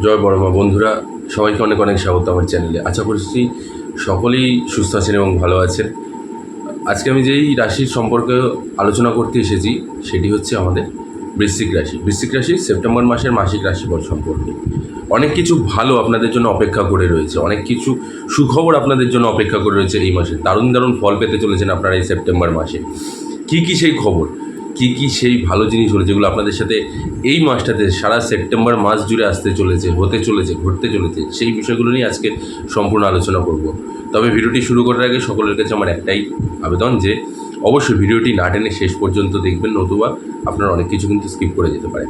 জয় বড়মা বন্ধুরা, সবাইকে অনেক অনেক স্বাগত আমার চ্যানেলে। আশা করছি সকলেই সুস্থ আছেন এবং ভালো আছেন। আজকে আমি যেই রাশির সম্পর্কে আলোচনা করতে এসেছি সেটি হচ্ছে আমাদের বৃশ্চিক রাশি। বৃশ্চিক রাশির সেপ্টেম্বর মাসের মাসিক রাশিফল সম্পর্কে অনেক কিছু ভালো আপনাদের জন্য অপেক্ষা করে রয়েছে, অনেক কিছু সুখবর আপনাদের জন্য অপেক্ষা করে রয়েছে। এই মাসে দারুণ দারুণ ফল পেতে চলেছেন আপনারা এই সেপ্টেম্বর মাসে। কী সেই খবর, কী সেই ভালো জিনিস হলো যেগুলো আপনাদের সাথে এই মাসটাতে সারা সেপ্টেম্বর মাস জুড়ে আসতে চলেছে, হতে চলেছে, ঘটতে চলেছে, সেই বিষয়গুলো নিয়ে আজকে সম্পূর্ণ আলোচনা করব। তবে ভিডিওটি শুরু করার আগে সকলের কাছে আমার একটাই আবেদন যে অবশ্যই ভিডিওটি না টেনে শেষ পর্যন্ত দেখবেন, নতুবা আপনারা অনেক কিছু কিন্তু স্কিপ করে যেতে পারেন।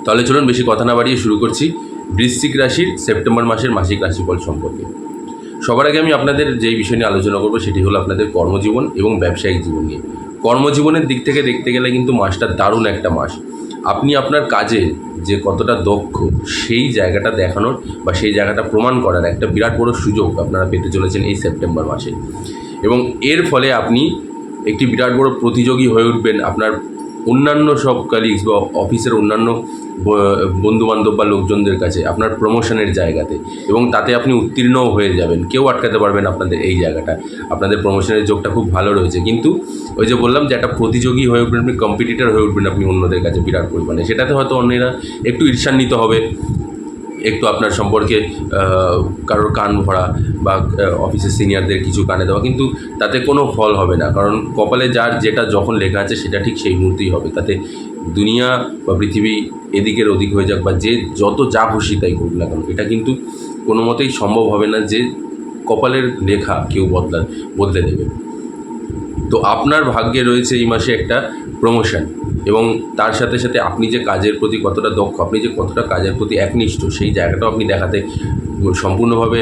তাহলে চলুন বেশি কথা না বাড়িয়ে শুরু করছি বৃশ্চিক রাশির সেপ্টেম্বর মাসের মাসিক রাশিফল সম্পর্কে। সবার আগে আমি আপনাদের যেই বিষয় নিয়ে আলোচনা করবো সেটি হলো আপনাদের কর্মজীবন এবং ব্যবসায়িক জীবন নিয়ে। কর্মজীবনের দিক থেকে দেখতে গেলে কিন্তু মাসটা দারুণ একটা মাস। আপনি আপনার কাজে যে কতটা দক্ষ সেই জায়গাটা দেখানোর বা সেই জায়গাটা প্রমাণ করার একটা বিরাট বড় সুযোগ আপনারা পেতে চলেছেন এই সেপ্টেম্বর মাসে। এবং এর ফলে আপনি একটি বিরাট বড় প্রতিযোগী হয়ে উঠবেন আপনার অন্যান্য সব কালিগস বা অফিসের অন্যান্য বন্ধুবান্ধব বা লোকজনদের কাছে আপনার প্রমোশনের জায়গাতে, এবং তাতে আপনি উত্তীর্ণও হয়ে যাবেন। কেউ আটকাতে পারবেন আপনাদের এই জায়গাটা। আপনাদের প্রমোশনের যোগটা খুব ভালো রয়েছে, কিন্তু ওই যে বললাম যে একটা প্রতিযোগী হয়ে উঠবেন, আপনি কম্পিটিটর হয়ে উঠবেন আপনি অন্যদের কাছে বিরাট পরিমাণে। সেটাতে হয়তো অন্যেরা একটু ঈর্ষান্বিত হবে, একটু আপনার সম্পর্কে কারোর কান ভরা বা অফিসের সিনিয়রদের কিছু কানে দেওয়া, কিন্তু তাতে কোনো ফল হবে না। কারণ কপালে যার যেটা যখন লেখা আছে সেটা ঠিক সেই মুহূর্তেই হবে। তাতে দুনিয়া বা পৃথিবী এদিকের ওদিক হয়ে যাক বা যে যত যা খুশি তাই করুক না কেন, এটা কিন্তু কোনো মতেই সম্ভব হবে না যে কপালের লেখা কেউ বদলে দেবে। তো আপনার ভাগ্যে রয়েছে এই মাসে একটা প্রমোশন, এবং তার সাথে সাথে আপনি যে কাজের প্রতি কতটা দক্ষ, আপনি যে কতটা কাজের প্রতি একনিষ্ঠ, সেই জায়গাটাও আপনি দেখাতে সম্পূর্ণভাবে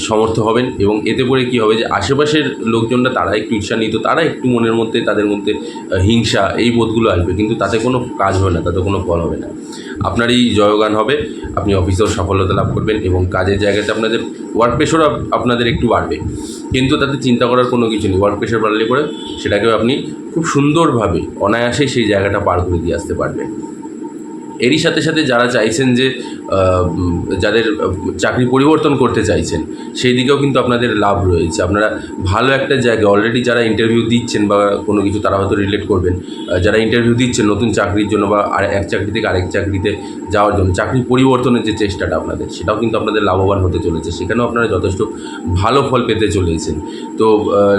সমর্থ হবেন। এবং এতে করে কী হবে যে আশেপাশের লোকজনরা তারা একটু ঈর্ষান্বিত, তারা একটু মনের মধ্যে তাদের মধ্যে হিংসা এই বোধগুলো আসবে, কিন্তু তাতে কোনো কাজ হবে না, তাতে কোনো ফল হবে না। আপনারই জয়গান হবে, আপনি অফিসেও সফলতা লাভ করবেন এবং কাজের জায়গাতে আপনাদের ওয়ার্ক প্রেশারও আপনাদের একটু বাড়বে, কিন্তু তাতে চিন্তা করার কোনো কিছু নেই। ওয়ার্ক প্রেশার বাড়লে পরে সেটাকেও আপনি খুব সুন্দরভাবে অনায়াসেই সেই জায়গাটা পার করে দিয়ে আসতে পারবেন। এরই সাথে সাথে যারা চাইছেন যে যাদের চাকরি পরিবর্তন করতে চাইছেন, সেই দিকেও কিন্তু আপনাদের লাভ রয়েছে। আপনারা ভালো একটা জায়গায় অলরেডি যারা ইন্টারভিউ দিচ্ছেন বা কোনো কিছু, তারা হয়তো রিলেট করবেন, যারা ইন্টারভিউ দিচ্ছেন নতুন চাকরির জন্য বা এক চাকরি থেকে আরেক চাকরিতে যাওয়ার জন্য, চাকরি পরিবর্তনের যে চেষ্টাটা আপনাদের, সেটাও কিন্তু আপনাদের লাভবান হতে চলেছে। সেখানেও আপনারা যথেষ্ট ভালো ফল পেতে চলেছেন। তো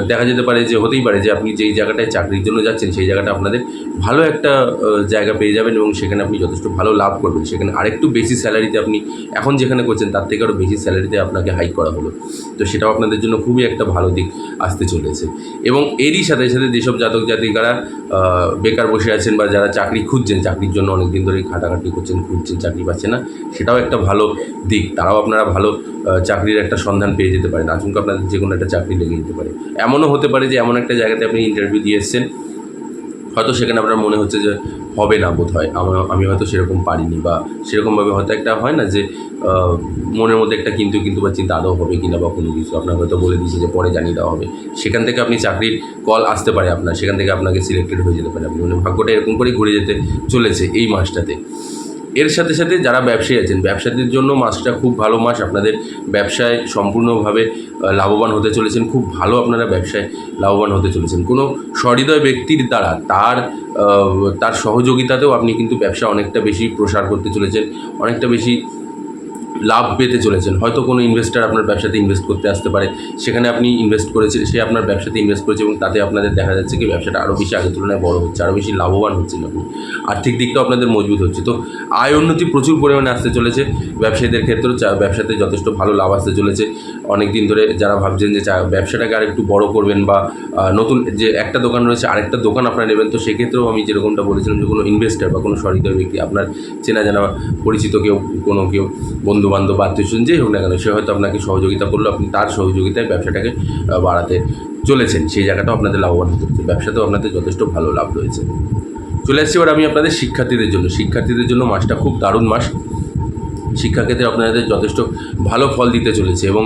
দেখা যেতে পারে যে হতেই পারে যে আপনি যেই জায়গাটায় চাকরির জন্য যাচ্ছেন সেই জায়গাটা আপনাদের ভালো একটা জায়গা পেয়ে যাবেন এবং সেখানে আপনি যথেষ্ট ভালো লাভ করবেন। সেখানে আরেকটু বেশি স্যালারিতে আপনি এখন যেখানে করছেন তার থেকে আরও বেশি স্যালারিতে আপনাকে হাইক করা হলো। তো সেটাও আপনাদের জন্য খুবই একটা ভালো দিক আসতে চলেছে। এবং এরই সাথে সাথে যেসব জাতক জাতিকারা বেকার বসে আছেন বা যারা চাকরি খুঁজছেন, চাকরির জন্য অনেক দিন ধরে খাটাখাটি করছেন, খুঁজছেন, চাকরি পাচ্ছেন না, সেটাও একটা ভালো দিক। তারাও আপনারা ভালো চাকরির একটা সন্ধান পেয়ে যেতে পারেন। আচমকা আপনাদের যে কোনো একটা চাকরি লেগে যেতে পারে। এমনও হতে পারে যে এমন একটা জায়গাতে আপনি ইন্টারভিউ দিয়ে এসেছেন, হয়তো সেখানে আপনার মনে হচ্ছে যে হবে না বোধ হয়, আমি হয়তো সেরকম পারিনি, বা সেরকমভাবে হয়তো একটা হয় না যে মনের মধ্যে একটা কিন্তু বা চিন্তা আদৌ হবে কিনা বা কোনো কিছু আপনার হয়তো বলে দিয়েছে যে পরে জানিয়ে দেওয়া হবে। সেখান থেকে আপনি চাকরির কল আসতে পারে আপনার, সেখান থেকে আপনাকে সিলেক্টেড হয়ে যেতে পারে আপনি, মানে ভাগ্যটা এরকম করেই ঘুরে যেতে চলেছে এই মাসটাতে। এর সাথে সাথে যারা ব্যবসায়ী আছেন, ব্যবসায়ীদের জন্য মাসটা খুব ভালো মাস। আপনাদের ব্যবসায় সম্পূর্ণভাবে লাভবান হতে চলেছেন, খুব ভালো আপনারা ব্যবসায় লাভবান হতে চলেছেন। কোনো সহৃদয় ব্যক্তির দ্বারা তার সহযোগিতাতেও আপনি কিন্তু ব্যবসা অনেকটা বেশি প্রসার করতে চলেছেন, অনেকটা বেশি লাভ পেতে চলেছেন। হয়তো কোনো ইনভেস্টার আপনার ব্যবসাতে ইনভেস্ট করতে আসতে পারে, সেখানে আপনি ইনভেস্ট করেছেন, সে আপনার ব্যবসাতে ইনভেস্ট করেছে এবং তাতে আপনাদের দেখা যাচ্ছে কি ব্যবসাটা আরও বেশি আগের তুলনায় বড় হচ্ছে, আরও বেশি লাভবান হচ্ছেন আপনি, আর্থিক দিকটাও আপনাদের মজবুত হচ্ছে। তো আয় উন্নতি প্রচুর পরিমাণে আসতে চলেছে ব্যবসায়ীদের ক্ষেত্রেও। ব্যবসাতে যথেষ্ট ভালো লাভ আসতে চলেছে। অনেক দিন ধরে যারা ভাবছেন যে ব্যবসাটাকে আর একটু বড় করবেন বা নতুন যে একটা দোকান রয়েছে আরেকটা দোকান আপনারা নেবেন, তো সেক্ষেত্রেও আমি যেরকমটা বলেছিলাম যে কোনো ইনভেস্টার বা কোনো সহৃদয় ব্যক্তি, আপনার চেনা জানা পরিচিত কেউ, কেউ বন্ধুবান্ধব বা আত্মীয়স্বজন যেই হোক না কেন, সে হয়তো আপনাকে সহযোগিতা করলো, আপনি তার সহযোগিতায় ব্যবসাটাকে বাড়াতে চলেছেন, সেই জায়গাটাও আপনাদের লাভবান হতে চলেছে। ব্যবসাতেও আপনাদের যথেষ্ট ভালো লাভ রয়েছে। চলে আসছি এবার আমি আপনাদের শিক্ষার্থীদের জন্য মাসটা খুব দারুণ মাস। শিক্ষাক্ষেত্রে আপনাদের যথেষ্ট ভালো ফল দিতে চলেছে এবং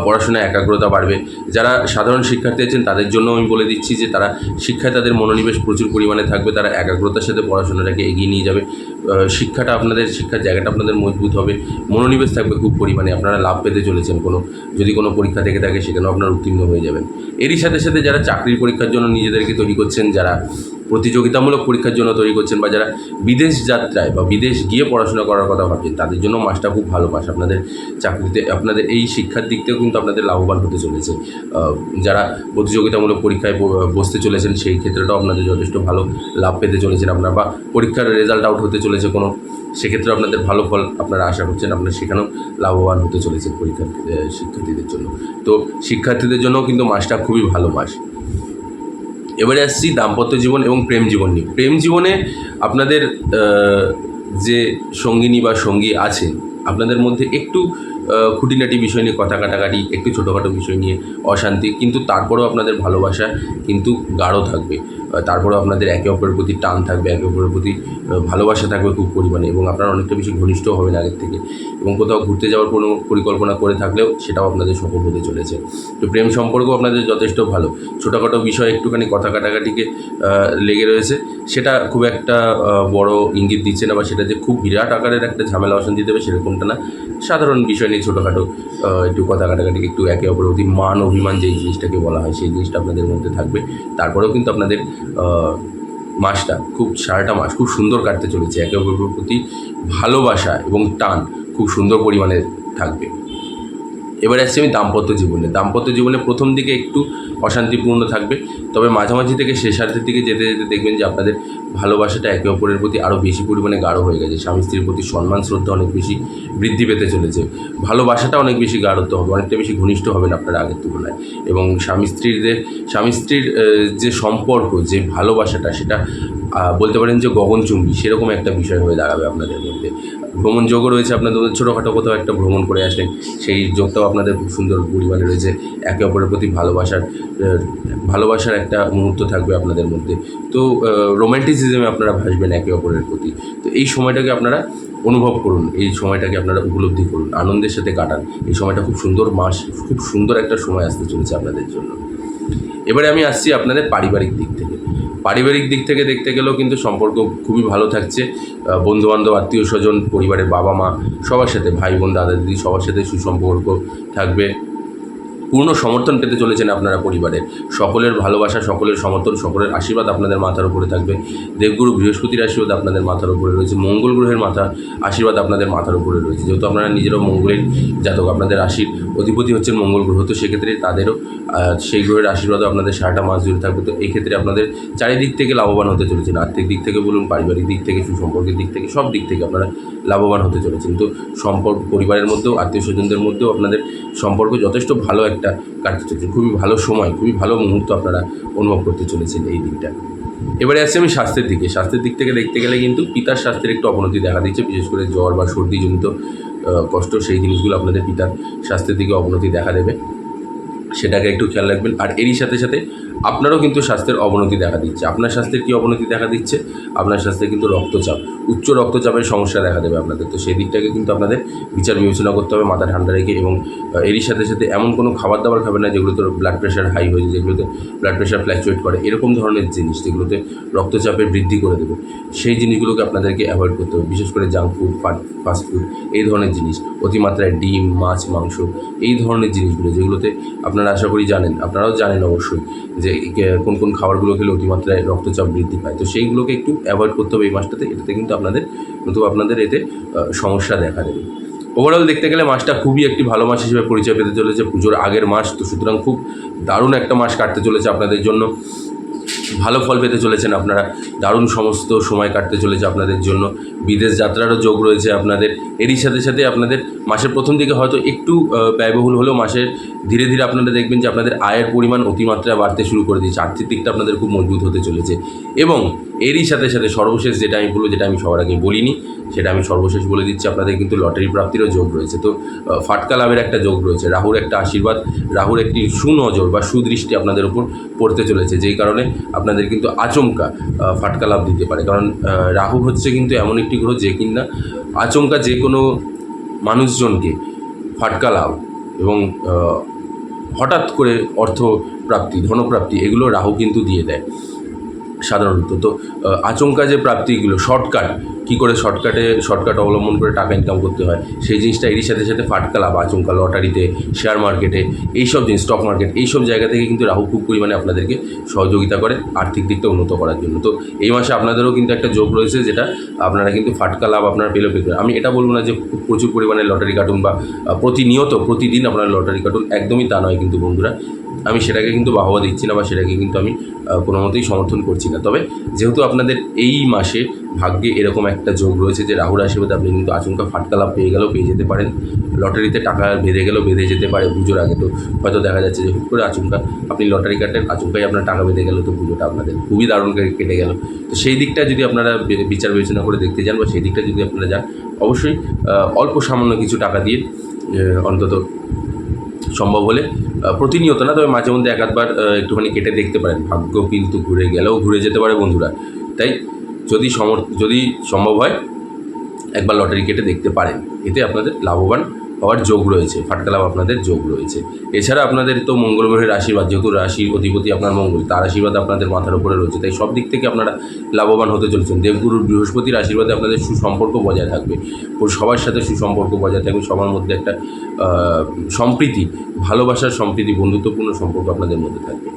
পড়াশোনায় একাগ্রতা বাড়বে। যারা সাধারণ শিক্ষার্থী আছেন তাদের জন্য আমি বলে দিচ্ছি যে তারা শিক্ষায় তাদের মনোনিবেশ প্রচুর পরিমাণে থাকবে, তারা একাগ্রতার সাথে পড়াশোনাটাকে এগিয়ে নিয়ে যাবে। শিক্ষাটা আপনাদের, শিক্ষার জায়গাটা আপনাদের মজবুত হবে, মনোনিবেশ থাকবে খুব পরিমাণে, আপনারা লাভ পেতে চলেছেন। যদি কোনো পরীক্ষা থেকে থাকে সেখানেও আপনারা উত্তীর্ণ হয়ে যাবেন। এরই সাথে সাথে যারা চাকরির পরীক্ষার জন্য নিজেদেরকে তৈরি করছেন, যারা প্রতিযোগিতামূলক পরীক্ষার জন্য তৈরি করছেন, বা যারা বিদেশ যাত্রায় বা বিদেশ গিয়ে পড়াশোনা করার কথা ভাবছেন, তাদের জন্য মাসটা খুব ভালো মাস। আপনাদের চাকরিতে, আপনাদের এই শিক্ষার দিক থেকেও কিন্তু আপনাদের লাভবান হতে চলেছে। যারা প্রতিযোগিতামূলক পরীক্ষায় বসতে চলেছেন সেই ক্ষেত্রেটাও আপনাদের যথেষ্ট ভালো লাভ পেতে চলেছেন আপনারা, বা পরীক্ষার রেজাল্ট আউট হতে চলেছে কোনো, সেক্ষেত্রে আপনাদের ভালো ফল আপনারা আশা করছেন, আপনারা সেখানেও লাভবান হতে চলেছেন শিক্ষার্থীদের জন্য। তো শিক্ষার্থীদের জন্যও কিন্তু মাসটা খুবই ভালো মাস। এবারে আসছি দাম্পত্য জীবন এবং প্রেম জীবন নিয়ে। প্রেম জীবনে আপনাদের যে সঙ্গিনী বা সঙ্গী আছে, আপনাদের মধ্যে একটু খুঁটিনাটি বিষয় নিয়ে কথা কাটাকাটি, একটু ছোটোখাটো বিষয় নিয়ে অশান্তি, কিন্তু তারপরেও আপনাদের ভালোবাসা কিন্তু গাঢ় থাকবে। তারপরেও আপনাদের একে অপরের প্রতি টান থাকবে, একে অপরের প্রতি ভালোবাসা থাকবে খুব পরিমাণে, এবং আপনারা অনেকটা বেশি ঘনিষ্ঠ হবেন আগের থেকে। এবং কোথাও ঘুরতে যাওয়ার কোনো পরিকল্পনা করে থাকলেও সেটাও আপনাদের সফল হতে চলেছে। তো প্রেম সম্পর্ক আপনাদের যথেষ্ট ভালো। ছোটোখাটো বিষয় একটুখানি কথা কাটাকাটিকে লেগে রয়েছে, সেটা খুব একটা বড় ইঙ্গিত দিচ্ছে না, বা সেটা যে খুব বিরাট আকারের একটা ঝামেলা অশান্তি দেবে সেরকমটা না। সাধারণ বিষয় নিয়ে ছোটোখাটো একটু কথা কাটাকাটি, একটু একে অপরের প্রতি মান অভিমান যেই জিনিসটাকে বলা হয় সেই জিনিসটা আপনাদের মধ্যে থাকবে। তারপরেও কিন্তু আপনাদের মাসটা খুব, সারাটা মাস খুব সুন্দর কাটতে চলেছে। একে অপরের প্রতি ভালোবাসা এবং টান খুব সুন্দর পরিমাণে থাকবে। এবারে আসছি আমি দাম্পত্য জীবনে। দাম্পত্য জীবনে প্রথম দিকে একটু অশান্তিপূর্ণ থাকবে, তবে মাঝামাঝি থেকে শেষার্ধের দিকে যেতে যেতে দেখবেন যে আপনাদের ভালোবাসাটা একে অপরের প্রতি আরও বেশি পরিমাণে গাঢ় হয়ে গেছে। স্বামী স্ত্রীর প্রতি সম্মান শ্রদ্ধা অনেক বেশি বৃদ্ধি পেতে চলেছে, ভালোবাসাটা অনেক বেশি গাঢ়ত্ব হবে, অনেকটা বেশি ঘনিষ্ঠ হবেন আপনারা আগের তুলনায়। এবং স্বামী স্ত্রীর যে সম্পর্ক, যে ভালোবাসাটা, সেটা বলতে পারেন যে গগনচুম্বী, সেরকম একটা বিষয় হয়ে দাঁড়াবে আপনাদের মধ্যে। ভ্রমণ যোগও রয়েছে, আপনাদের ছোটোখাটো কোথাও একটা ভ্রমণ করে আসলেন, সেই যোগটাও আপনাদের খুব সুন্দর পরিমাণে রয়েছে। একে অপরের প্রতি ভালোবাসার একটা মুহূর্ত থাকবে আপনাদের মধ্যে। তো রোম্যান্টিসিজমে আপনারা ভাসবেন একে অপরের প্রতি। তো এই সময়টাকে আপনারা অনুভব করুন, এই সময়টাকে আপনারা উপলব্ধি করুন, আনন্দের সাথে কাটান। এই সময়টা খুব সুন্দর মাস, খুব সুন্দর একটা সময় আসতে চলেছে আপনাদের জন্য। এবারে আমি আসছি আপনাদের পারিবারিক দিক থেকে। পারিবারিক দিক থেকে দেখতে গেলেও কিন্তু সম্পর্ক খুবই ভালো থাকছে। বন্ধুবান্ধব, আত্মীয় স্বজন, পরিবারের বাবা মা, সবার সাথে, ভাই বোন, দাদা দিদি, সবার সাথে সুসম্পর্ক থাকবে। পূর্ণ সমর্থন পেতে চলেছেন আপনারা পরিবারের। সকলের ভালোবাসা, সকলের সমর্থন, সকলের আশীর্বাদ আপনাদের মাথার উপরে থাকবে। দেবগুরু বৃহস্পতির আশীর্বাদ আপনাদের মাথার উপরে রয়েছে, মঙ্গল গ্রহের আশীর্বাদ আপনাদের মাথার উপরে রয়েছে। যেহেতু আপনারা নিজেরাও মঙ্গলের জাতক, আপনাদের রাশির অধিপতি হচ্ছেন মঙ্গল গ্রহ, তো সেক্ষেত্রে তাদেরও সেই গ্রহের আশীর্বাদও আপনাদের সারাটা মাস জুড়ে থাকবে। তো এই ক্ষেত্রে আপনাদের চারিদিক থেকে লাভবান হতে চলেছেন। আর্থিক দিক থেকে বলুন, পারিবারিক দিক থেকে, সুসম্পর্কের দিক থেকে, সব দিক থেকে আপনারা লাভবান হতে চলেছেন। তো পরিবারের মধ্যেও, আত্মীয় স্বজনদের মধ্যেও আপনাদের সম্পর্ক যথেষ্ট ভালো একটা কাটতে চলেছে। খুবই ভালো সময়, খুবই ভালো মুহূর্ত আপনারা অনুভব করতে চলেছেন এই দিনটা। এবারে আসছি আমি স্বাস্থ্যের দিকে। স্বাস্থ্যের দিক থেকে দেখতে গেলে কিন্তু পিতার স্বাস্থ্যের একটু অবনতি দেখা দিচ্ছে, বিশেষ করে জ্বর বা সর্দিজনিত কষ্ট, সেই জিনিসগুলো আপনাদের পিতার স্বাস্থ্যের দিকে অবনতি দেখা দেবে, সেটাকে একটু খেয়াল রাখবেন। আর এরই সাথে সাথে আপনারও কিন্তু স্বাস্থ্যের অবনতি দেখা দিচ্ছে। আপনার স্বাস্থ্যের কী অবনতি দেখা দিচ্ছে? আপনার স্বাস্থ্যে কিন্তু রক্তচাপ, উচ্চ রক্তচাপের সমস্যা দেখা দেবে আপনাদের। তো সেই দিকটাকে কিন্তু আপনাদের বিচার বিবেচনা করতে হবে মাথা ঠান্ডা রেখে। এবং এরই সাথে সাথে এমন কোনো খাবার দাবার খাবেন না যেগুলোতে ব্লাড প্রেশার হাই হয়ে যায়, যেগুলোতে ব্লাড প্রেশার ফ্ল্যাকচুয়েট করে, এরকম ধরনের জিনিস যেগুলোতে রক্তচাপের বৃদ্ধি করে দেবে, সেই জিনিসগুলোকে আপনাদেরকে অ্যাভয়েড করতে হবে। বিশেষ করে জাঙ্ক ফুড, ফাস্ট ফুড, এই ধরনের জিনিস, অতিমাত্রায় ডিম, মাছ, মাংস, এই ধরনের জিনিসগুলো, যেগুলোতে আপনারা আশা করি জানেন, আপনারাও জানেন অবশ্যই যে কোন কোন খাবারগুলো খেলে অতিমাত্রায় রক্তচাপ বৃদ্ধি পায়। তো সেইগুলোকে একটু অ্যাভয়েড করতে হবে এই মাসটাতে। এটাতে কিন্তু আপনাদের এতে সমস্যা দেখা দেবে। ওভারঅল দেখতে গেলে মাসটা খুবই একটি ভালো মাস হিসেবে পরিচয় পেতে চলেছে। পুজোর আগের মাস তো, সুতরাং খুব দারুণ একটা মাস কাটতে চলেছে আপনাদের জন্য। ভালো ফল পেতে চলেছেন আপনারা, দারুণ সমস্ত সময় কাটতে চলেছে আপনাদের জন্য। বিদেশ যাত্রারও যোগ রয়েছে আপনাদের। এরই সাথে সাথে আপনাদের মাসের প্রথম দিকে হয়তো একটু ব্যয়বহুল হলেও মাসের ধীরে ধীরে আপনারা দেখবেন যে আপনাদের আয়ের পরিমাণ অতিমাত্রায় বাড়তে শুরু করে দিয়েছে। আর্থিক দিকটা আপনাদের খুব মজবুত হতে চলেছে। এবং এরই সাথে সাথে সর্বশেষ যেটা আমি বলবো, যেটা আমি সবার আগে বলিনি, সেটা আমি সর্বশেষ বলে দিচ্ছি, আপনাদের কিন্তু লটারি প্রাপ্তিরও যোগ রয়েছে। তো ফাটকা লাভের একটা যোগ রয়েছে, রাহুর একটা আশীর্বাদ, রাহুর একটি সুনজর বা সুদৃষ্টি আপনাদের উপর পড়তে চলেছে, যেই কারণে আপনাদের কিন্তু আচমকা ফাটকা লাভ দিতে পারে। কারণ রাহু হচ্ছে কিন্তু এমন একটি গ্রহ যে কিনা আচমকা যে কোনো মানুষজনকে ফাটকা লাভ এবং হঠাৎ করে অর্থ প্রাপ্তি, ধনপ্রাপ্তি এগুলো রাহু কিন্তু দিয়ে দেয় সাধারণত। তো আচমকা যে প্রাপ্তিগুলো, কী করে শর্টকাট অবলম্বন করে টাকা ইনকাম করতে হয় সেই জিনিসটা, এরই সাথে সাথে ফাটকা লাভ, আচমকা লটারিতে, শেয়ার মার্কেটে, এইসব জিনিস, স্টক মার্কেট, এইসব জায়গা থেকে কিন্তু রাহু খুব পরিমাণে আপনাদেরকে সহযোগিতা করে আর্থিক দিকটা উন্নত করার জন্য। তো এই মাসে আপনাদেরও কিন্তু একটা যোগ রয়েছে, যেটা আপনারা কিন্তু ফাটকা লাভ আপনারা পেলেও পেতে। আমি এটা বলবো না যে প্রচুর পরিমাণে লটারি কাটুন বা প্রতিদিন আপনারা লটারি কাটুন, একদমই তা নয় কিন্তু বন্ধুরা। আমি সেটাকে কিন্তু বাহবা দিচ্ছি না বা সেটাকে কিন্তু আমি কোনো মতেই সমর্থন করছি না। তবে যেহেতু আপনাদের এই মাসে ভাগ্যে এরকম একটা যোগ রয়েছে যে রাহুর আশীর্বাদে আপনি কিন্তু আচমকা ফাটকা লাভ পেয়ে যেতে পারেন, লটারিতে টাকা বেঁধে যেতে পারে পুজোর আগে। তো হয়তো দেখা যাচ্ছে যে হুট করে আচমকা আপনি লটারি কাটেন, আচমকাই আপনার টাকা বেঁধে গেল, তো পুজোটা আপনাদের খুবই দারুণ কেটে গেল। তো সেই দিকটা যদি আপনারা বিচার বিবেচনা করে দেখতে যান বা সেই দিকটা যদি আপনারা যান, অবশ্যই অল্প সামান্য কিছু টাকা দিয়ে অন্তত সম্ভব হলে প্রতিনিয়ত না, তবে মাঝে মধ্যে একাধবার একটুখানি কেটে দেখতে পারেন। ভাগ্য কিন্তু ঘুরে যেতে পারে বন্ধুরা। তাই যদি সম্ভব হয় একবার লটারি কেটে দেখতে পারেন, এতে আপনাদের লাভবান হওয়ার যোগ রয়েছে, ফাটকা লাভ আপনাদের যোগ রয়েছে। এছাড়া আপনাদের তো মঙ্গল গ্রহের আশীর্বাদ, যেহেতু রাশির অধিপতি আপনার মঙ্গল, তার আশীর্বাদ আপনাদের মাথার উপরে রয়েছে, তাই সব দিক থেকে আপনারা লাভবান হতে চলেছেন। দেবগুরু বৃহস্পতির আশীর্বাদে আপনাদের সুসম্পর্ক বজায় থাকবে, সবার সাথে সুসম্পর্ক বজায় থাকবে, সবার মধ্যে একটা সম্প্রীতি, ভালোবাসার সম্প্রীতি, বন্ধুত্বপূর্ণ সম্পর্ক আপনাদের মধ্যে থাকবে।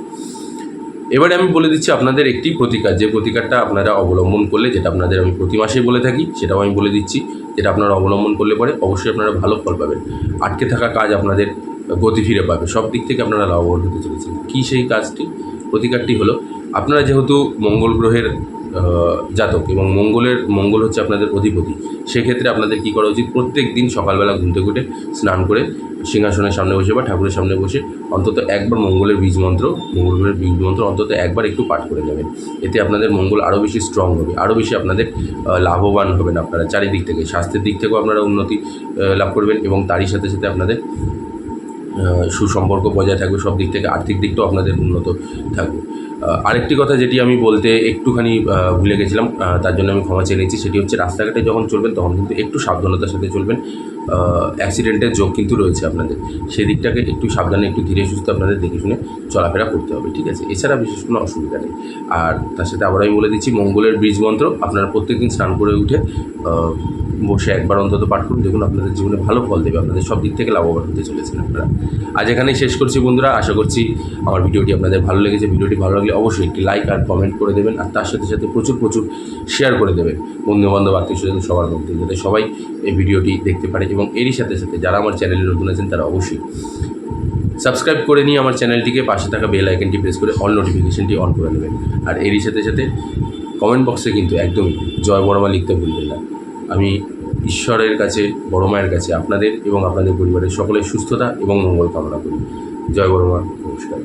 এবারে আমি বলে দিচ্ছি আপনাদের একটি প্রতিকার, যে প্রতিকারটা আপনারা অবলম্বন করলে, যেটা আপনাদের আমি প্রতি মাসেই বলে থাকি, সেটাও আমি বলে দিচ্ছি, যেটা আপনারা অবলম্বন করলে পরে অবশ্যই আপনারা ভালো ফল পাবেন। আটকে থাকা কাজ আপনাদের গতি ফিরে পাবে, সব দিক থেকে আপনারা লাভবান হতে চলেছেন। কী সেই কাজটি? প্রতিকারটি হলো, আপনারা যেহেতু মঙ্গল গ্রহের জাতক এবং মঙ্গল হচ্ছে আপনাদের অধিপতি, সেক্ষেত্রে আপনাদের কী করা উচিত? প্রত্যেক দিন সকালবেলা ঘুম থেকে উঠে স্নান করে সিংহাসনের সামনে বসে বা ঠাকুরের সামনে বসে অন্তত একবার মঙ্গল গ্রহের বীজ মন্ত্র অন্তত একবার একটু পাঠ করে নেবেন। এতে আপনাদের মঙ্গল আরও বেশি স্ট্রং হবে, আরও বেশি আপনাদের লাভবান হবেন আপনারা চারিদিক থেকে। স্বাস্থ্যের দিক থেকেও আপনারা উন্নতি লাভ করবেন এবং তারই সাথে সাথে আপনাদের সুসম্পর্ক বজায় থাকবে, সব দিক থেকে আর্থিক দিকটাও আপনাদের উন্নত থাকবে। আরেকটি কথা যেটি আমি বলতে একটুখানি ভুলে গেছিলাম, তার জন্য আমি ক্ষমা চেয়ে নিচ্ছি, সেটি হচ্ছে রাস্তাঘাটে যখন চলবেন তখন কিন্তু একটু সাবধানতার সাথে চলবেন। অ্যাক্সিডেন্টের যোগ কিন্তু রয়েছে আপনাদের, সেই দিকটাকে একটু সাবধানে, একটু ধীরে সুস্থে আপনাদের দেখে শুনে চলাফেরা করতে হবে, ঠিক আছে? এছাড়া বিশেষ কোনো অসুবিধা নেই। আর তার সাথে আবার আমি বলে দিচ্ছি, মঙ্গলের বীজ মন্ত্র আপনারা প্রত্যেকদিন স্নান করে উঠে বসে একবার অন্তত পাঠ করুন, দেখুন আপনাদের জীবনে ভালো ফল দেবে, আপনাদের সব দিক থেকে লাভবান হতে চলেছেন আপনারা। আজ এখানেই শেষ করছি বন্ধুরা, আশা করছি আমার ভিডিওটি আপনাদের ভালো লেগেছে। ভিডিওটি ভালো লাগলে অবশ্যই একটি লাইক আর কমেন্ট করে দেবেন, আর তার সাথে সাথে প্রচুর শেয়ার করে দেবেন বন্ধুবান্ধব, আত্মীয়স্বজন সবার মধ্যে, যাতে সবাই এই ভিডিওটি দেখতে পারে। এবং এরই সাথে সাথে যারা আমার চ্যানেলে নতুন আছেন তারা অবশ্যই সাবস্ক্রাইব করে নিয়ে আমার চ্যানেলটিকে পাশে থাকা বেল আইকনটি প্রেস করে অল নোটিফিকেশনটি অন করে নেবেন। আর এরই সাথে সাথে কমেন্ট বক্সে কিন্তু একদমই জয় বড়মা লিখতে ভুলবেন না। আমি ঈশ্বরের কাছে, বড় মায়ের কাছে আপনাদের এবং আপনাদের পরিবারের সকলের সুস্থতা এবং মঙ্গল কামনা করি। জয় বড়মা, নমস্কার।